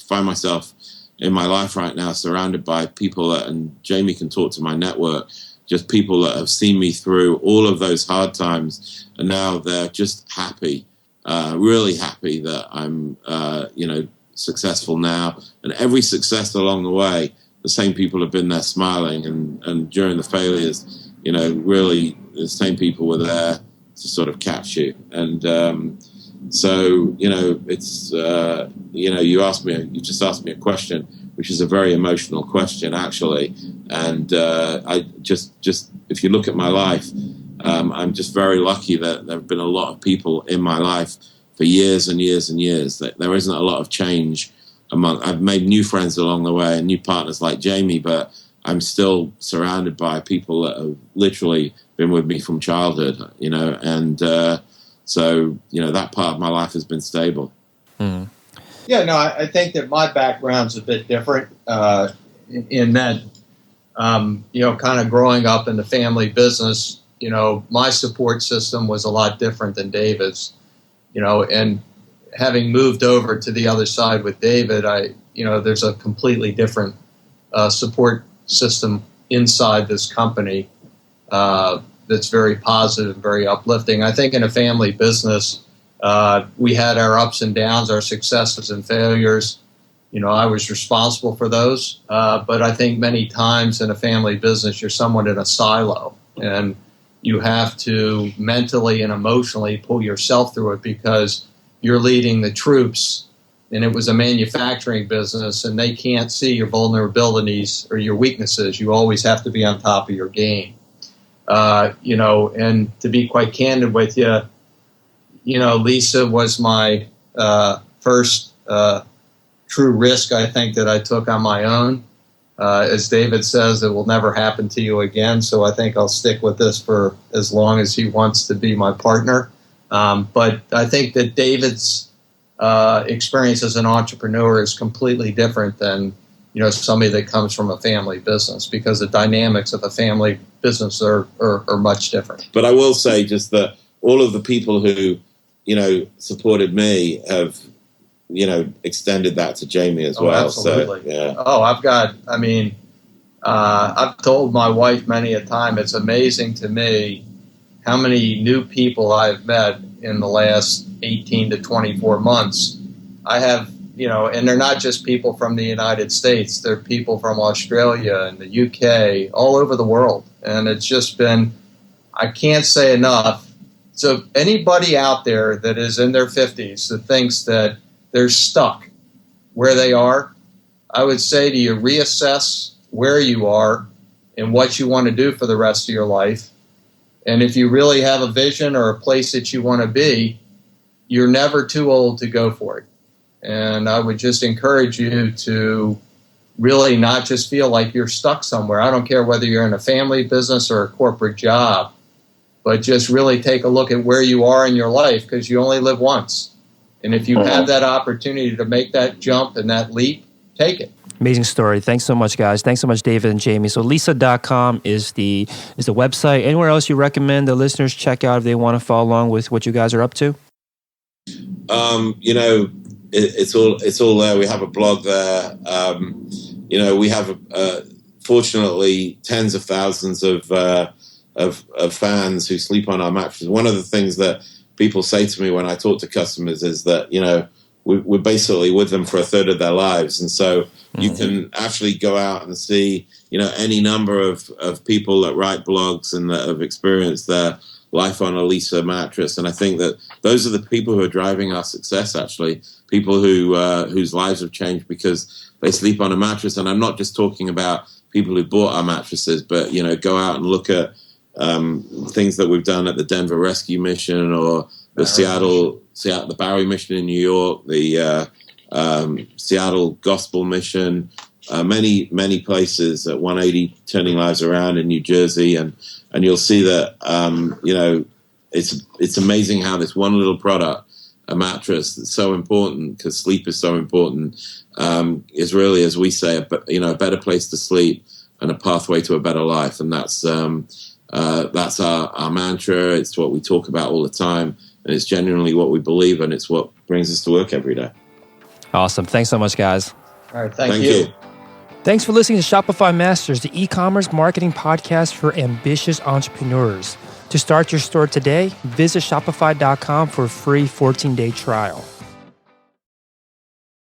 find myself in my life right now surrounded by people that, and Jamie can talk to my network, just people that have seen me through all of those hard times, and now they're just happy, really happy that I'm successful now. And every success along the way, the same people have been there smiling, and during the failures, really the same people were there to sort of catch you. And so it's you just asked me a question, which is a very emotional question actually. And I just if you look at my life, I'm just very lucky that there have been a lot of people in my life for years and years and years. That there isn't a lot of change I've made new friends along the way and new partners like Jamie, but I'm still surrounded by people that have literally been with me from childhood, and so that part of my life has been stable. Mm. Yeah, no, I think that my background's a bit different in that, kind of growing up in the family business, my support system was a lot different than David's. and having moved over to the other side with David, there's a completely different support system inside this company that's very positive, very uplifting. I think in a family business, we had our ups and downs, our successes and failures. I was responsible for those. But I think many times in a family business, you're somewhat in a silo, and you have to mentally and emotionally pull yourself through it because you're leading the troops. And it was a manufacturing business, and they can't see your vulnerabilities or your weaknesses. You always have to be on top of your game. And to be quite candid with you, Lisa was my first true risk, I think, that I took on my own. As David says, it will never happen to you again. So I think I'll stick with this for as long as he wants to be my partner. But I think that David's experience as an entrepreneur is completely different than somebody that comes from a family business, because the dynamics of a family business are much different. But I will say just that all of the people who supported me have extended that to Jamie as well. Absolutely. So, yeah. I've told my wife many a time, it's amazing to me how many new people I've met in the last 18 to 24 months. I have, and they're not just people from the United States, they're people from Australia and the UK, all over the world. And it's just been, I can't say enough. So anybody out there that is in their 50s that thinks that they're stuck where they are, I would say to you, reassess where you are and what you want to do for the rest of your life. And if you really have a vision or a place that you want to be, you're never too old to go for it. And I would just encourage you to really not just feel like you're stuck somewhere. I don't care whether you're in a family business or a corporate job, but just really take a look at where you are in your life, because you only live once. And if you have that opportunity to make that jump and that leap, take it. Amazing story. Thanks so much, guys. Thanks so much, David and Jamie. So lisa.com is the website. Anywhere else you recommend the listeners check out if they want to follow along with what you guys are up to? It's all there. We have a blog there. We have fortunately tens of thousands of fans who sleep on our mattresses. One of the things that people say to me when I talk to customers is that we're basically with them for a third of their lives, and so you can actually go out and see any number of people that write blogs and that have experienced their life on a Lisa mattress. And I think that those are the people who are driving our success, actually, people whose lives have changed because they sleep on a mattress. And I'm not just talking about people who bought our mattresses, but go out and look at things that we've done at the Denver Rescue Mission or the the Bowery Mission in New York, the Seattle Gospel Mission, many places at 180 Turning Lives Around in New Jersey, and you'll see that it's amazing how this one little product, a mattress that's so important because sleep is so important, is really, as we say, a better place to sleep and a pathway to a better life, and that's our mantra. It's what we talk about all the time, and it's genuinely what we believe, and it's what brings us to work every day. Awesome. Thanks so much, guys. All right. Thank you. Thanks for listening to Shopify Masters, the e-commerce marketing podcast for ambitious entrepreneurs. To start your store today, visit shopify.com for a free 14-day trial.